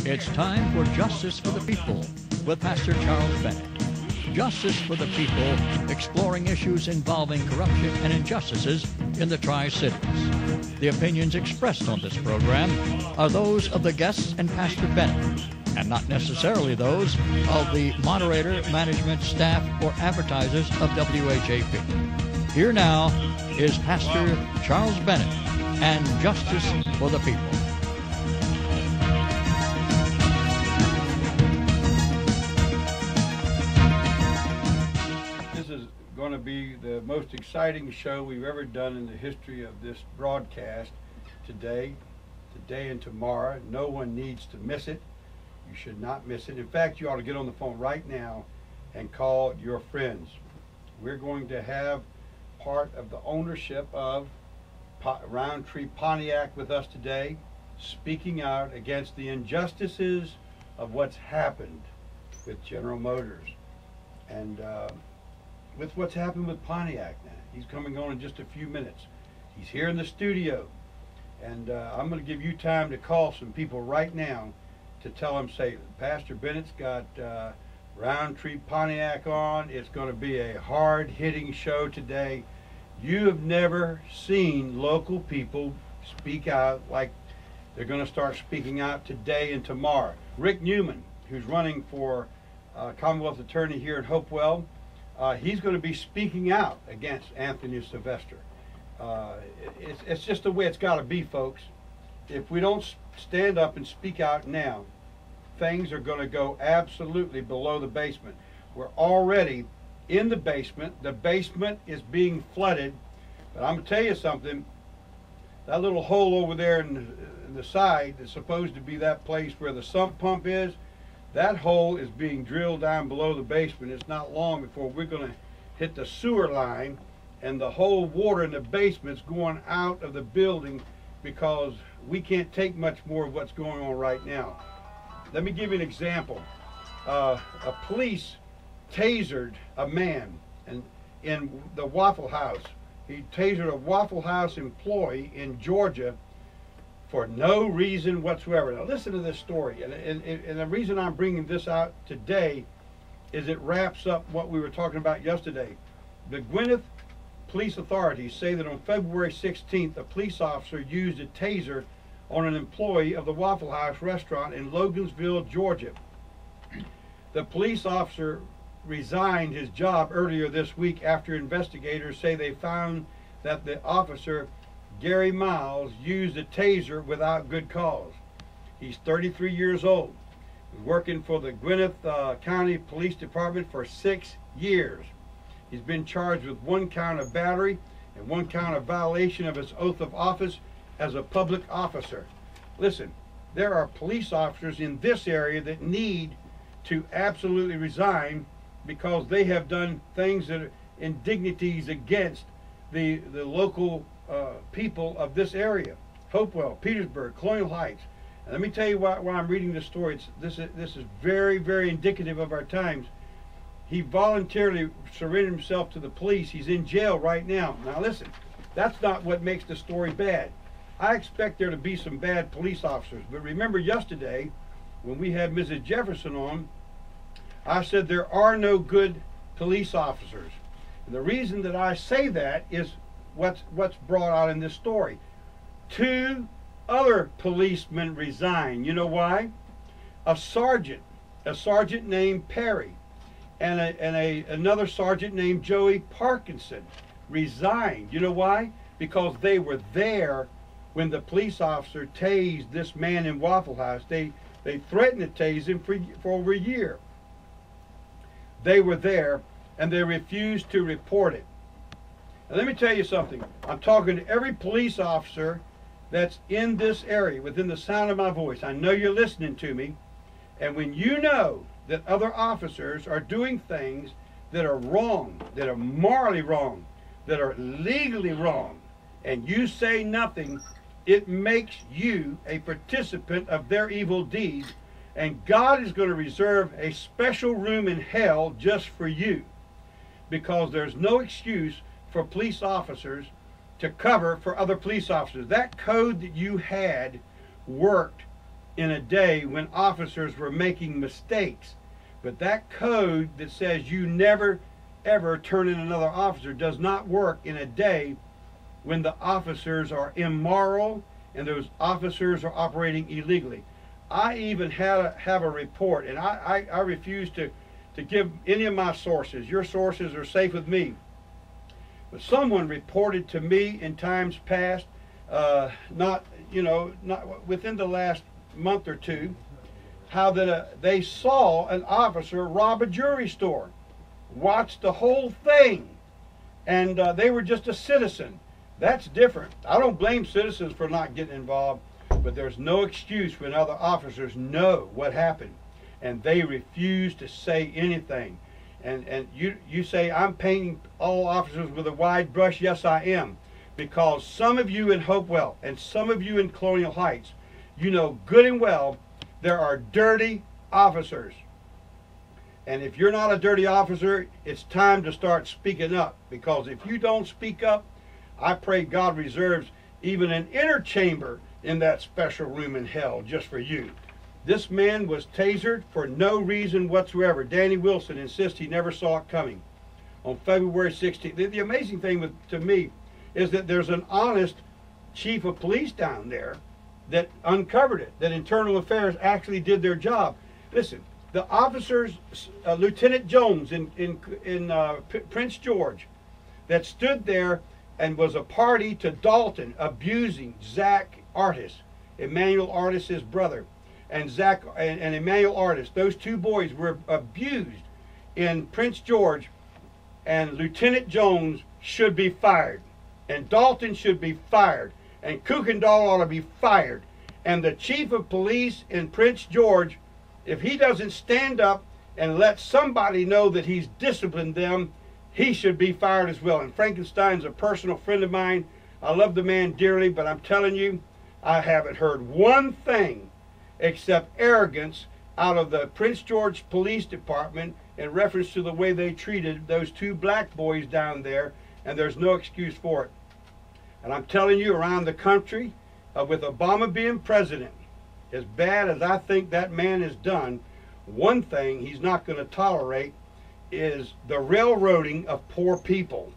It's time for Justice for the People with Pastor Charles Bennett. Justice for the People, exploring issues involving corruption and injustices in the Tri-Cities. The opinions expressed on this program are those of the guests and Pastor Bennett, and not necessarily those of the moderator, management, staff, or advertisers of WHAP. Here now is Pastor Charles Bennett and Justice for the People. This is going to be the most exciting show we've ever done in the history of this broadcast. Today and tomorrow. No one needs to miss it. You should not miss it. In fact, you ought to get on the phone right now and call your friends. We're going to have part of the ownership of Roundtree Poniac with us today, speaking out against the injustices of what's happened with General Motors and with what's happened with Pontiac now. He's coming on in just a few minutes. He's here in the studio, and I'm going to give you time to call some people right now to tell them, say, Pastor Bennett's got Roundtree Poniac on. It's going to be a hard-hitting show today. You have never seen local people speak out like they're going to start speaking out today and tomorrow. Rick Newman, who's running for Commonwealth Attorney here in Hopewell, he's going to be speaking out against Anthony Sylvester. It's just the way it's got to be, folks. If we don't stand up and speak out now, things are going to go absolutely below the basement. We're already in the basement. The basement is being flooded. But I'm going to tell you something. That little hole over there in the side is supposed to be that place where the sump pump is. That hole is being drilled down below the basement. It's not long before we're going to hit the sewer line, and the whole water in the basement's going out of the building because we can't take much more of what's going on right now. Let me give you an example. A police tasered a man in the Waffle House. He tasered a Waffle House employee in Georgia for no reason whatsoever. Now listen to this story, and the reason I'm bringing this out today is it wraps up what we were talking about yesterday. The Gwinnett police authorities say that on February 16th, a police officer used a taser on an employee of the Waffle House restaurant in Logansville, Georgia. The police officer resigned his job earlier this week after investigators say they found that the officer, Gary Miles, used a taser without good cause. He's 33 years old. He's working for the Gwinnett County Police Department for 6 years. He's been charged with 1 count of battery and 1 count of violation of his oath of office as a public officer. Listen, there are police officers in this area that need to absolutely resign because they have done things that are indignities against the local people of this area. Hopewell, Pettersburg, Colonial Heights. And let me tell you why I'm reading this story. This is very, very indicative of our times. He voluntarily surrendered himself to the police. He's in jail right now. Now listen, that's not what makes the story bad. I expect there to be some bad police officers. But remember yesterday, when we had Mrs. Jefferson on, I said there are no good police officers. And the reason that I say that is what's brought out in this story. 2 other policemen resigned. You know why? A sergeant named Perry, and another sergeant named Joey Parkinson resigned. You know why? Because they were there when the police officer tased this man in Waffle House. They threatened to tase him for over a year. They were there, and they refused to report it. Now, let me tell you something. I'm talking to every police officer that's in this area, within the sound of my voice. I know you're listening to me. And when you know that other officers are doing things that are wrong, that are morally wrong, that are legally wrong, and you say nothing, it makes you a participant of their evil deeds. And God is going to reserve a special room in hell just for you, because there's no excuse for police officers to cover for other police officers. That code that you had worked in a day when officers were making mistakes. But that code that says you never ever turn in another officer does not work in a day when the officers are immoral and those officers are operating illegally. I even have a report, and I refuse to give any of my sources. Your sources are safe with me. But someone reported to me in times past, not within the last month or two, how that they saw an officer rob a jewelry store, watched the whole thing, and they were just a citizen. That's different. I don't blame citizens for not getting involved, but there's no excuse when other officers know what happened and they refuse to say anything. And you say, I'm painting all officers with a wide brush. Yes, I am. Because some of you in Hopewell and some of you in Colonial Heights, you know good and well there are dirty officers. And if you're not a dirty officer, it's time to start speaking up. Because if you don't speak up, I pray God reserves even an inner chamber in that special room in hell just for you. This man was tasered for no reason whatsoever. Danny Wilson insists he never saw it coming on February 16th. The amazing thing to me is that there's an honest chief of police down there that uncovered it, that Internal Affairs actually did their job. Listen, the officers, Lieutenant Jones in Prince George, that stood there and was a party to Dalton abusing Zach Artis, Emmanuel Artis' brother, and Zach and Emmanuel Artis. Those two boys were abused in Prince George, and Lieutenant Jones should be fired, and Dalton should be fired, and Kuykendall ought to be fired, and the chief of police in Prince George, if he doesn't stand up and let somebody know that he's disciplined them, he should be fired as well. And Frankenstein's a personal friend of mine. I love the man dearly, but I'm telling you, I haven't heard one thing except arrogance out of the Prince George Police Department in reference to the way they treated those two black boys down there, and there's no excuse for it. And I'm telling you, around the country, with Obama being president, as bad as I think that man has done, one thing he's not going to tolerate is the railroading of poor people.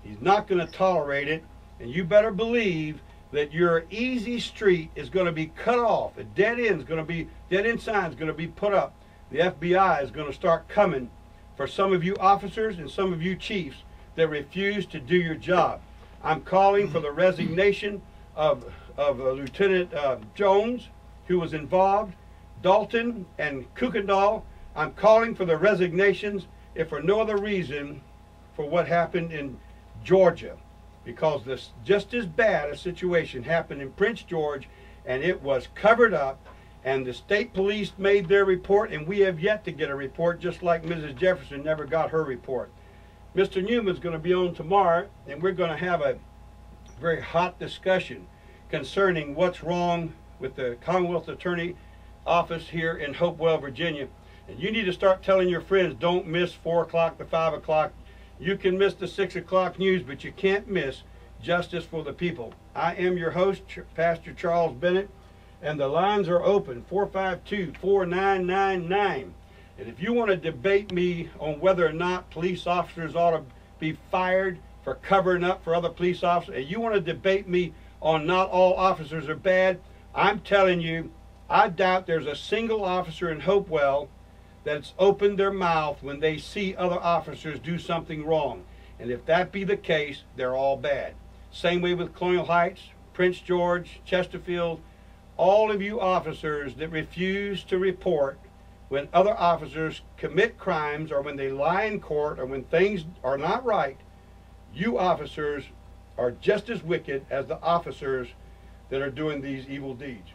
He's not going to tolerate it, and you better believe that your easy street is going to be cut off. A dead end sign is going to be put up. The FBI is going to start coming for some of you officers and some of you chiefs that refuse to do your job. I'm calling for the resignation of Lieutenant Jones, who was involved, Dalton and Kuykendall. I'm calling for the resignations, if for no other reason, for what happened in Georgia. Because this just as bad a situation happened in Prince George, and it was covered up, and the state police made their report, and we have yet to get a report, just like Mrs. Jefferson never got her report. Mr. Newman's going to be on tomorrow, and we're going to have a very hot discussion concerning what's wrong with the Commonwealth Attorney Office here in Hopewell, Virginia. And you need to start telling your friends, don't miss 4 o'clock to 5 o'clock. You can miss the 6 o'clock news, but you can't miss Justice for the People. I am your host, Pastor Charles Bennett, and the lines are open, 452-4999. And if you want to debate me on whether or not police officers ought to be fired for covering up for other police officers, and you want to debate me on not all officers are bad, I'm telling you, I doubt there's a single officer in Hopewell that's opened their mouth when they see other officers do something wrong. And if that be the case, they're all bad. Same way with Colonial Heights, Prince George, Chesterfield, all of you officers that refuse to report when other officers commit crimes or when they lie in court or when things are not right, you officers are just as wicked as the officers that are doing these evil deeds.